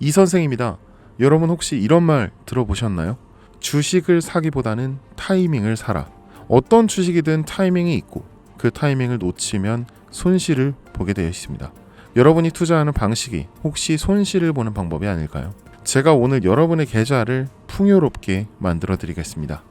이 선생입니다. 여러분 혹시 이런 말 들어보셨나요? 주식을 사기보다는 타이밍을 사라. 어떤 주식이든 타이밍이 있고 그 타이밍을 놓치면 손실을 보게 되어 있습니다. 여러분이 투자하는 방식이 혹시 손실을 보는 방법이 아닐까요? 제가 오늘 여러분의 계좌를 풍요롭게 만들어 드리겠습니다.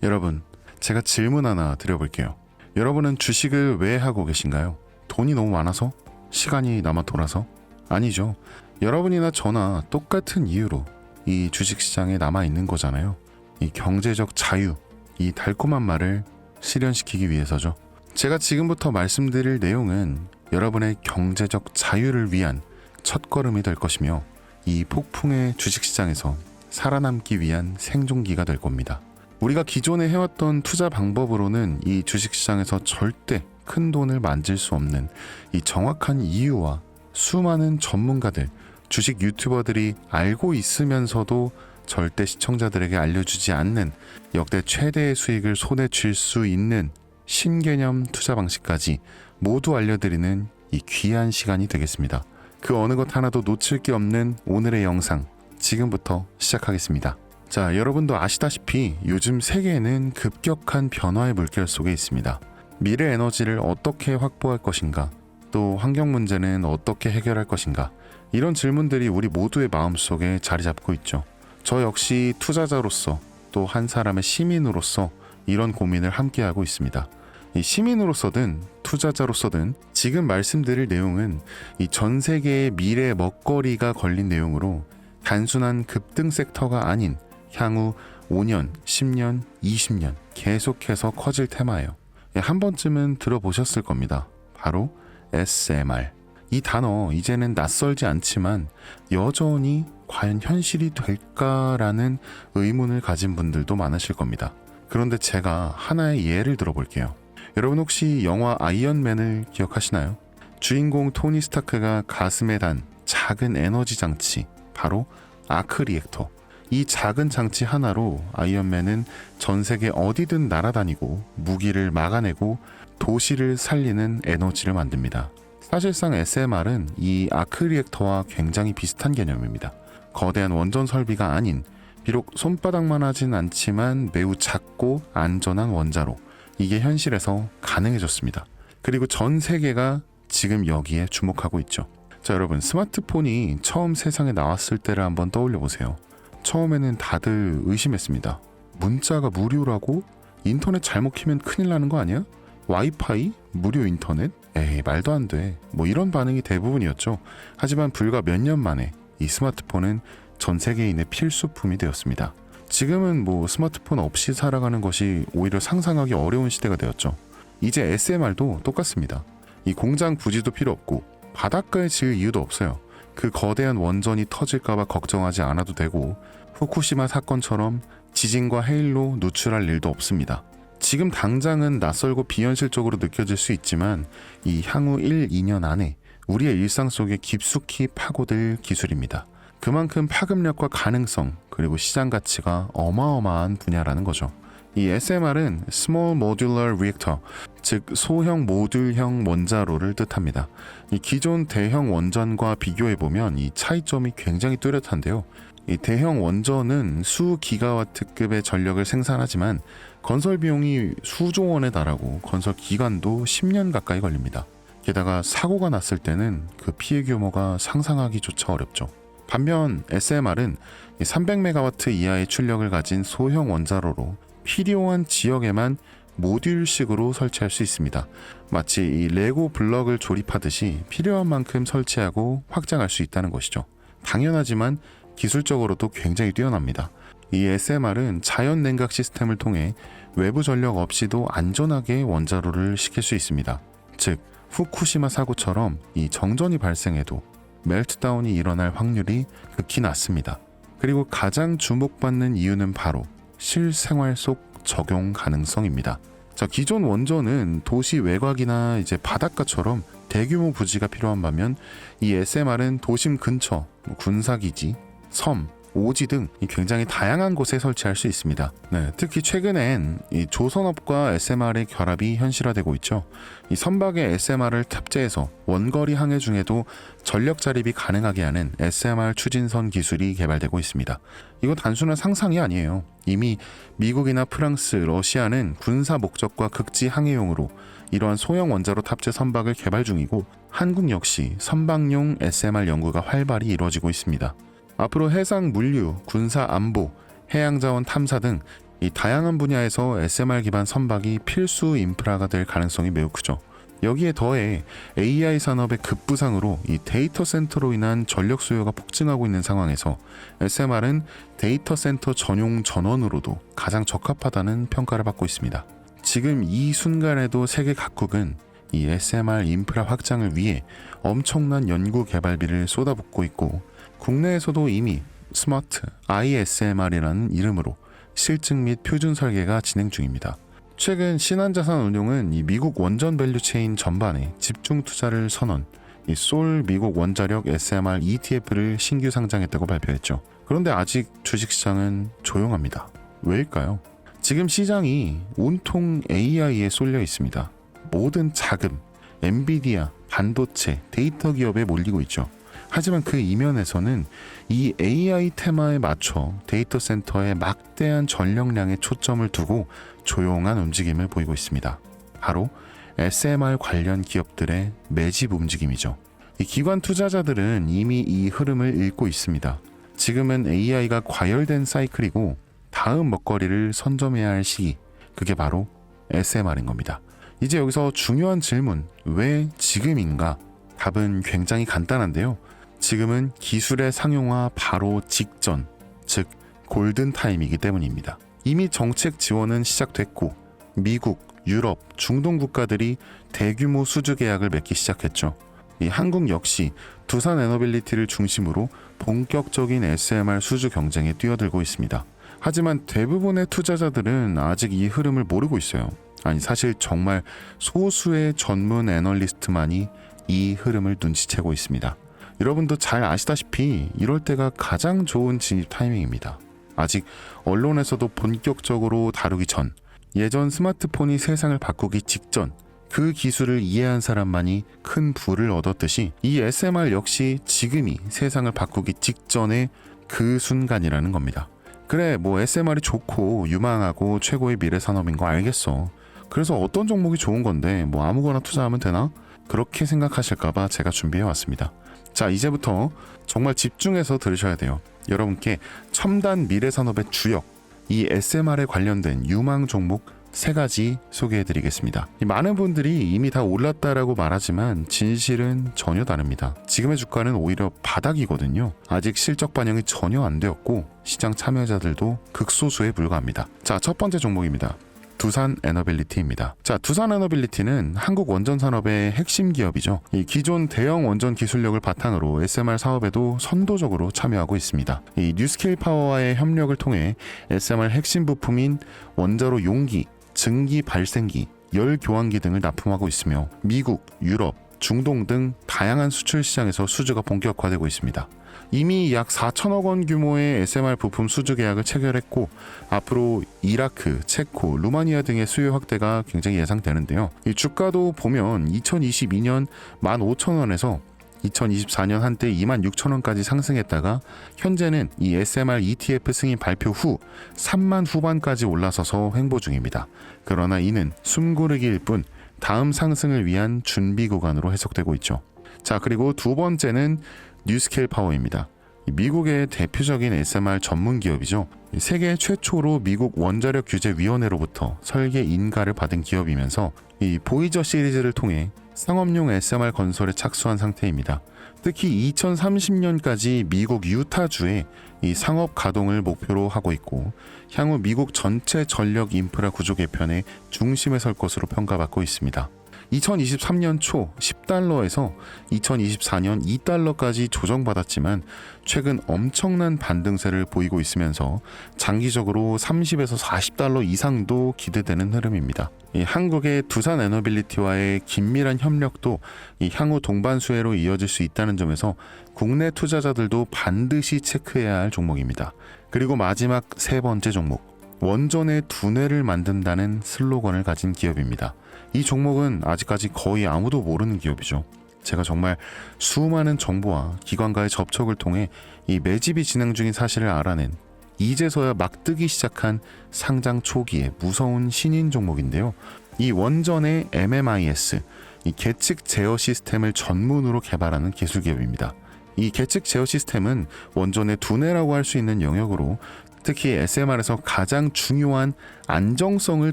여러분, 제가 질문 하나 드려볼게요. 여러분은 주식을 왜 하고 계신가요? 돈이 너무 많아서? 시간이 남아 돌아서? 아니죠. 여러분이나 저나 똑같은 이유로 이 주식시장에 남아 있는 거잖아요. 이 경제적 자유, 이 달콤한 말을 실현시키기 위해서죠. 제가 지금부터 말씀드릴 내용은 여러분의 경제적 자유를 위한 첫걸음이 될 것이며 이 폭풍의 주식시장에서 살아남기 위한 생존기가 될 겁니다. 우리가 기존에 해왔던 투자 방법으로는 이 주식시장에서 절대 큰 돈을 만질 수 없는 이 정확한 이유와 수많은 전문가들, 주식 유튜버들이 알고 있으면서도 절대 시청자들에게 알려주지 않는 역대 최대의 수익을 손에 쥘 수 있는 신개념 투자 방식까지 모두 알려드리는 이 귀한 시간이 되겠습니다. 그 어느 것 하나도 놓칠 게 없는 오늘의 영상 지금부터 시작하겠습니다. 자, 여러분도 아시다시피 요즘 세계는 급격한 변화의 물결 속에 있습니다. 미래 에너지를 어떻게 확보할 것인가, 또 환경 문제는 어떻게 해결할 것인가, 이런 질문들이 우리 모두의 마음속에 자리 잡고 있죠. 저 역시 투자자로서 또 한 사람의 시민으로서 이런 고민을 함께하고 있습니다. 이 시민으로서든 투자자로서든 지금 말씀드릴 내용은 이 전 세계의 미래 먹거리가 걸린 내용으로 단순한 급등 섹터가 아닌 향후 5년, 10년, 20년 계속해서 커질 테마예요. 한 번쯤은 들어보셨을 겁니다. 바로 SMR. 이 단어 이제는 낯설지 않지만 여전히 과연 현실이 될까라는 의문을 가진 분들도 많으실 겁니다. 그런데 제가 하나의 예를 들어볼게요. 여러분 혹시 영화 아이언맨을 기억하시나요? 주인공 토니 스타크가 가슴에 단 작은 에너지 장치, 바로 아크 리액터. 이 작은 장치 하나로 아이언맨은 전 세계 어디든 날아다니고 무기를 막아내고 도시를 살리는 에너지를 만듭니다. 사실상 SMR은 이 아크 리액터와 굉장히 비슷한 개념입니다. 거대한 원전 설비가 아닌, 비록 손바닥만 하진 않지만 매우 작고 안전한 원자로, 이게 현실에서 가능해졌습니다. 그리고 전 세계가 지금 여기에 주목하고 있죠. 자, 여러분, 스마트폰이 처음 세상에 나왔을 때를 한번 떠올려 보세요. 처음에는 다들 의심했습니다. 문자가 무료라고? 인터넷 잘못 키면 큰일 나는 거 아니야? 와이파이? 무료 인터넷? 에이, 말도 안 돼. 뭐 이런 반응이 대부분이었죠. 하지만 불과 몇 년 만에 이 스마트폰은 전 세계인의 필수품이 되었습니다. 지금은 뭐 스마트폰 없이 살아가는 것이 오히려 상상하기 어려운 시대가 되었죠. 이제 SMR도 똑같습니다. 이 공장 부지도 필요 없고 바닷가에 지을 이유도 없어요. 그 거대한 원전이 터질까봐 걱정하지 않아도 되고 후쿠시마 사건처럼 지진과 해일로 누출할 일도 없습니다. 지금 당장은 낯설고 비현실적으로 느껴질 수 있지만 이 향후 1, 2년 안에 우리의 일상 속에 깊숙이 파고들 기술입니다. 그만큼 파급력과 가능성, 그리고 시장 가치가 어마어마한 분야라는 거죠. 이 SMR은 Small Modular Reactor, 즉 소형 모듈형 원자로를 뜻합니다. 이 기존 대형 원전과 비교해보면 이 차이점이 굉장히 뚜렷한데요. 이 대형 원전은 수 기가와트급의 전력을 생산하지만 건설 비용이 수조 원에 달하고 건설 기간도 10년 가까이 걸립니다. 게다가 사고가 났을 때는 그 피해 규모가 상상하기조차 어렵죠. 반면 SMR은 300메가와트 이하의 출력을 가진 소형 원자로로 필요한 지역에만 모듈식으로 설치할 수 있습니다. 마치 이 레고 블럭을 조립하듯이 필요한 만큼 설치하고 확장할 수 있다는 것이죠. 당연하지만 기술적으로도 굉장히 뛰어납니다. 이 SMR은 자연 냉각 시스템을 통해 외부 전력 없이도 안전하게 원자로를 식힐 수 있습니다. 즉 후쿠시마 사고처럼 이 정전이 발생해도 멜트다운이 일어날 확률이 극히 낮습니다. 그리고 가장 주목받는 이유는 바로 실생활 속 적용 가능성입니다. 자, 기존 원전은 도시 외곽이나 이제 바닷가처럼 대규모 부지가 필요한 반면 이 SMR은 도심 근처, 군사기지, 섬, 오지 등 굉장히 다양한 곳에 설치할 수 있습니다. 네, 특히 최근엔 이 조선업과 SMR의 결합이 현실화되고 있죠. 이 선박에 SMR을 탑재해서 원거리 항해 중에도 전력 자립이 가능하게 하는 SMR 추진선 기술이 개발되고 있습니다. 이거 단순한 상상이 아니에요. 이미 미국이나 프랑스, 러시아는 군사 목적과 극지 항해용으로 이러한 소형 원자로 탑재 선박을 개발 중이고 한국 역시 선박용 SMR 연구가 활발히 이루어지고 있습니다. 앞으로 해상 물류, 군사 안보, 해양자원 탐사 등 이 다양한 분야에서 SMR 기반 선박이 필수 인프라가 될 가능성이 매우 크죠. 여기에 더해 AI 산업의 급부상으로 이 데이터 센터로 인한 전력 수요가 폭증하고 있는 상황에서 SMR은 데이터 센터 전용 전원으로도 가장 적합하다는 평가를 받고 있습니다. 지금 이 순간에도 세계 각국은 이 SMR 인프라 확장을 위해 엄청난 연구 개발비를 쏟아붓고 있고 국내에서도 이미 스마트 ISMR이라는 이름으로 실증 및 표준 설계가 진행 중입니다. 최근 신한자산운용은 이 미국 원전 밸류체인 전반에 집중 투자를 선언, 이 솔 미국 원자력 SMR ETF를 신규 상장했다고 발표했죠. 그런데 아직 주식시장은 조용합니다. 왜일까요? 지금 시장이 온통 AI에 쏠려 있습니다. 모든 자금, 엔비디아, 반도체, 데이터 기업에 몰리고 있죠. 하지만 그 이면에서는 이 AI 테마에 맞춰 데이터 센터에 막대한 전력량에 초점을 두고 조용한 움직임을 보이고 있습니다. 바로 SMR 관련 기업들의 매집 움직임이죠. 이 기관 투자자들은 이미 이 흐름을 읽고 있습니다. 지금은 AI가 과열된 사이클이고 다음 먹거리를 선점해야 할 시기, 그게 바로 SMR인 겁니다. 이제 여기서 중요한 질문, 왜 지금인가? 답은 굉장히 간단한데요. 지금은 기술의 상용화 바로 직전, 즉 골든타임이기 때문입니다. 이미 정책 지원은 시작됐고 미국, 유럽, 중동 국가들이 대규모 수주 계약을 맺기 시작했죠. 이 한국 역시 두산 에너빌리티를 중심으로 본격적인 SMR 수주 경쟁에 뛰어들고 있습니다. 하지만 대부분의 투자자들은 아직 이 흐름을 모르고 있어요. 아니 사실 정말 소수의 전문 애널리스트만이 이 흐름을 눈치채고 있습니다. 여러분도 잘 아시다시피 이럴 때가 가장 좋은 진입 타이밍입니다. 아직 언론에서도 본격적으로 다루기 전, 예전 스마트폰이 세상을 바꾸기 직전, 그 기술을 이해한 사람만이 큰 부를 얻었듯이 이 SMR 역시 지금이 세상을 바꾸기 직전의 그 순간이라는 겁니다. 그래, 뭐 SMR이 좋고 유망하고 최고의 미래 산업인 거 알겠어. 그래서 어떤 종목이 좋은 건데 뭐 아무거나 투자하면 되나? 그렇게 생각하실까봐 제가 준비해왔습니다. 자, 이제부터 정말 집중해서 들으셔야 돼요. 여러분께 첨단 미래 산업의 주역, 이 SMR에 관련된 유망 종목 3가지 소개해드리겠습니다. 많은 분들이 이미 다 올랐다라고 말하지만 진실은 전혀 다릅니다. 지금의 주가는 오히려 바닥이거든요. 아직 실적 반영이 전혀 안 되었고 시장 참여자들도 극소수에 불과합니다. 자, 첫 번째 종목입니다. 두산 에너빌리티입니다. 자, 두산 에너빌리티는 한국 원전 산업의 핵심 기업이죠. 이 기존 대형 원전 기술력을 바탕으로 SMR 사업에도 선도적으로 참여하고 있습니다. 이 뉴스케일 파워와의 협력을 통해 SMR 핵심 부품인 원자로 용기, 증기 발생기, 열 교환기 등을 납품하고 있으며 미국, 유럽, 중동 등 다양한 수출 시장에서 수주가 본격화되고 있습니다. 이미 약 4천억 원 규모의 SMR 부품 수주 계약을 체결했고 앞으로 이라크, 체코, 루마니아 등의 수요 확대가 굉장히 예상되는데요. 이 주가도 보면 2022년 15,000원에서 2024년 한때 26,000원까지 상승했다가 현재는 이 SMR ETF 승인 발표 후 3만 후반까지 올라서서 횡보 중입니다. 그러나 이는 숨고르기일 뿐 다음 상승을 위한 준비 구간으로 해석되고 있죠. 자, 그리고 두 번째는 뉴스케일 파워입니다. 미국의 대표적인 SMR 전문 기업이죠. 세계 최초로 미국 원자력 규제 위원회로부터 설계 인가를 받은 기업이면서 이 보이저 시리즈를 통해 상업용 SMR 건설에 착수한 상태입니다. 특히 2030년까지 미국 유타주에 이 상업 가동을 목표로 하고 있고 향후 미국 전체 전력 인프라 구조 개편의 중심에 설 것으로 평가받고 있습니다. 2023년 초 10달러에서 2024년 2달러까지 조정받았지만 최근 엄청난 반등세를 보이고 있으면서 장기적으로 30에서 40달러 이상도 기대되는 흐름입니다. 이 한국의 두산 에너빌리티와의 긴밀한 협력도 이 향후 동반 수혜로 이어질 수 있다는 점에서 국내 투자자들도 반드시 체크해야 할 종목입니다. 그리고 마지막 세 번째 종목, 원전의 두뇌를 만든다는 슬로건을 가진 기업입니다. 이 종목은 아직까지 거의 아무도 모르는 기업이죠. 제가 정말 수많은 정보와 기관과의 접촉을 통해 이 매집이 진행 중인 사실을 알아낸 이제서야 막 뜨기 시작한 상장 초기의 무서운 신인 종목인데요. 이 원전의 MMIS, 이 계측 제어 시스템을 전문으로 개발하는 기술 기업입니다. 이 계측 제어 시스템은 원전의 두뇌라고 할 수 있는 영역으로 특히 SMR에서 가장 중요한 안정성을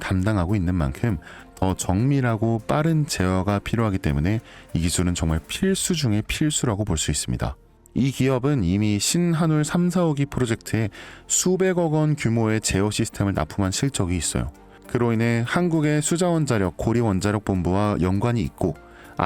담당하고 있는 만큼 더 정밀하고 빠른 제어가 필요하기 때문에 이 기술은 정말 필수 중의 필수라고 볼 수 있습니다. 이 기업은 이미 신한울 3, 4호기 프로젝트에 수백억 원 규모의 제어 시스템을 납품한 실적이 있어요. 그로 인해 한국의 수자원자력 고리원자력본부와 연관이 있고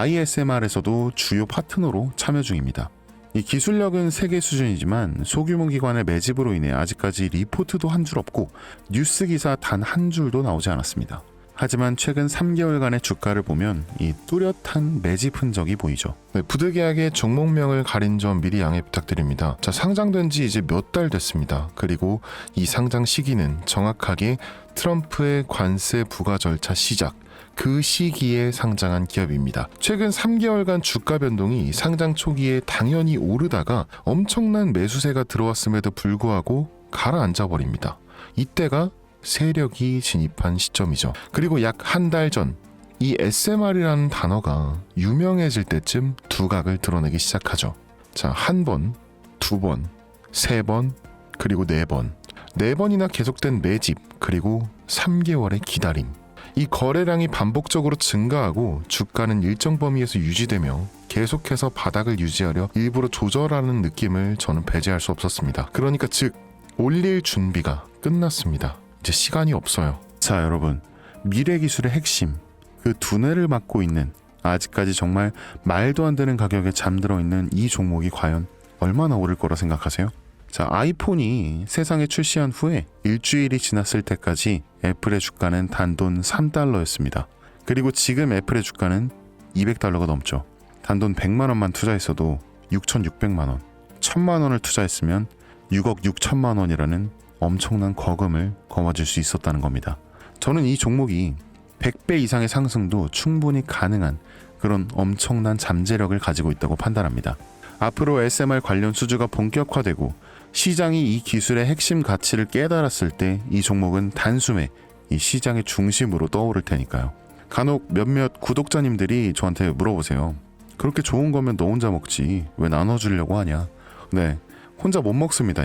ISMR에서도 주요 파트너로 참여 중입니다. 이 기술력은 세계 수준이지만 소규모 기관의 매집으로 인해 아직까지 리포트도 한 줄 없고 뉴스 기사 단 한 줄도 나오지 않았습니다. 하지만 최근 3개월간의 주가를 보면 이 뚜렷한 매집 흔적이 보이죠. 네, 부득이하게 종목명을 가린 점 미리 양해 부탁드립니다. 자, 상장된 지 이제 몇 달 됐습니다. 그리고 이 상장 시기는 정확하게 트럼프의 관세 부과 절차 시작, 그 시기에 상장한 기업입니다. 최근 3개월간 주가 변동이 상장 초기에 당연히 오르다가 엄청난 매수세가 들어왔음에도 불구하고 가라앉아 버립니다. 이때가 세력이 진입한 시점이죠. 그리고 약 한 달 전 이 SMR이라는 단어가 유명해질 때쯤 두각을 드러내기 시작하죠. 자, 한 번, 두 번, 세 번, 그리고 네 번. 네 번이나 계속된 매집, 그리고 3개월의 기다림. 이 거래량이 반복적으로 증가하고 주가는 일정 범위에서 유지되며 계속해서 바닥을 유지하려 일부러 조절하는 느낌을 저는 배제할 수 없었습니다. 그러니까 즉 올릴 준비가 끝났습니다. 이제 시간이 없어요. 자, 여러분, 미래 기술의 핵심, 그 두뇌를 맡고 있는 아직까지 정말 말도 안 되는 가격에 잠들어 있는 이 종목이 과연 얼마나 오를 거라 생각하세요? 자, 아이폰이 세상에 출시한 후에 일주일이 지났을 때까지 애플의 주가는 단돈 3달러였습니다. 그리고 지금 애플의 주가는 200달러가 넘죠. 단돈 100만 원만 투자했어도 6,600만 원, 1,000만 원을 투자했으면 6억 6천만 원이라는 엄청난 거금을 거머쥘 수 있었다는 겁니다. 저는 이 종목이 100배 이상의 상승도 충분히 가능한 그런 엄청난 잠재력을 가지고 있다고 판단합니다. 앞으로 SMR 관련 수주가 본격화되고 시장이 이 기술의 핵심 가치를 깨달았을 때 이 종목은 단숨에 이 시장의 중심으로 떠오를 테니까요. 간혹 몇몇 구독자님들이 저한테 물어보세요. 그렇게 좋은 거면 너 혼자 먹지 왜 나눠주려고 하냐. 네, 혼자 못 먹습니다.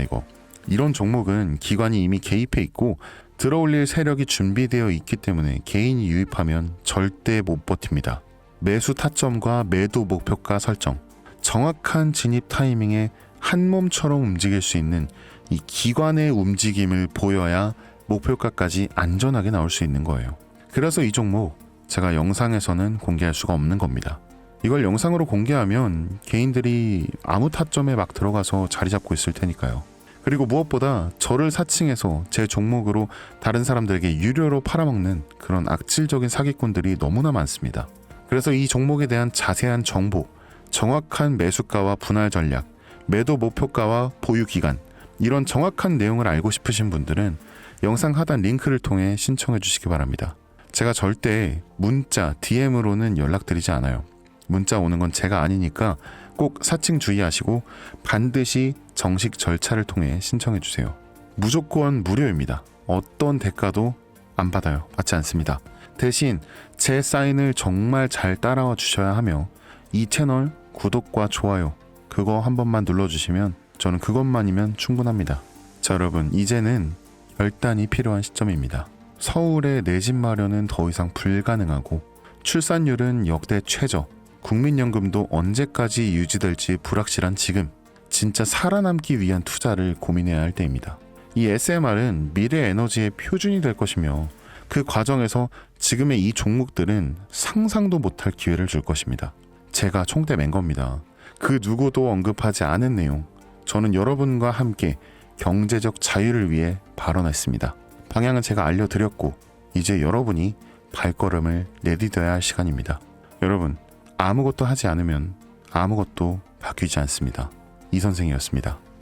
이런 종목은 기관이 이미 개입해 있고 들어올릴 세력이 준비되어 있기 때문에 개인이 유입하면 절대 못 버팁니다. 매수 타점과 매도 목표가 설정, 정확한 진입 타이밍에 한 몸처럼 움직일 수 있는 이 기관의 움직임을 보여야 목표가까지 안전하게 나올 수 있는 거예요. 그래서 이 종목 제가 영상에서는 공개할 수가 없는 겁니다. 이걸 영상으로 공개하면 개인들이 아무 타점에 막 들어가서 자리 잡고 있을 테니까요. 그리고 무엇보다 저를 사칭해서 제 종목으로 다른 사람들에게 유료로 팔아먹는 그런 악질적인 사기꾼들이 너무나 많습니다. 그래서 이 종목에 대한 자세한 정보, 정확한 매수가와 분할 전략, 매도 목표가와 보유 기간, 이런 정확한 내용을 알고 싶으신 분들은 영상 하단 링크를 통해 신청해 주시기 바랍니다. 제가 절대 문자, DM으로는 연락드리지 않아요. 문자 오는 건 제가 아니니까 꼭 사칭 주의하시고 반드시 정식 절차를 통해 신청해 주세요. 무조건 무료입니다. 어떤 대가도 안 받아요. 받지 않습니다. 대신 제 사인을 정말 잘 따라와 주셔야 하며 이 채널 구독과 좋아요 그거 한 번만 눌러주시면 저는 그것만이면 충분합니다. 자, 여러분, 이제는 결단이 필요한 시점입니다. 서울의 내 집 마련은 더 이상 불가능하고 출산율은 역대 최저, 국민연금도 언제까지 유지될지 불확실한 지금, 진짜 살아남기 위한 투자를 고민해야 할 때입니다. 이 SMR은 미래 에너지의 표준이 될 것이며 그 과정에서 지금의 이 종목들은 상상도 못할 기회를 줄 것입니다. 제가 총대 맨 겁니다. 그 누구도 언급하지 않은 내용, 저는 여러분과 함께 경제적 자유를 위해 발언했습니다. 방향은 제가 알려드렸고 이제 여러분이 발걸음을 내디뎌야 할 시간입니다. 여러분, 아무것도 하지 않으면 아무것도 바뀌지 않습니다. 이 선생이었습니다.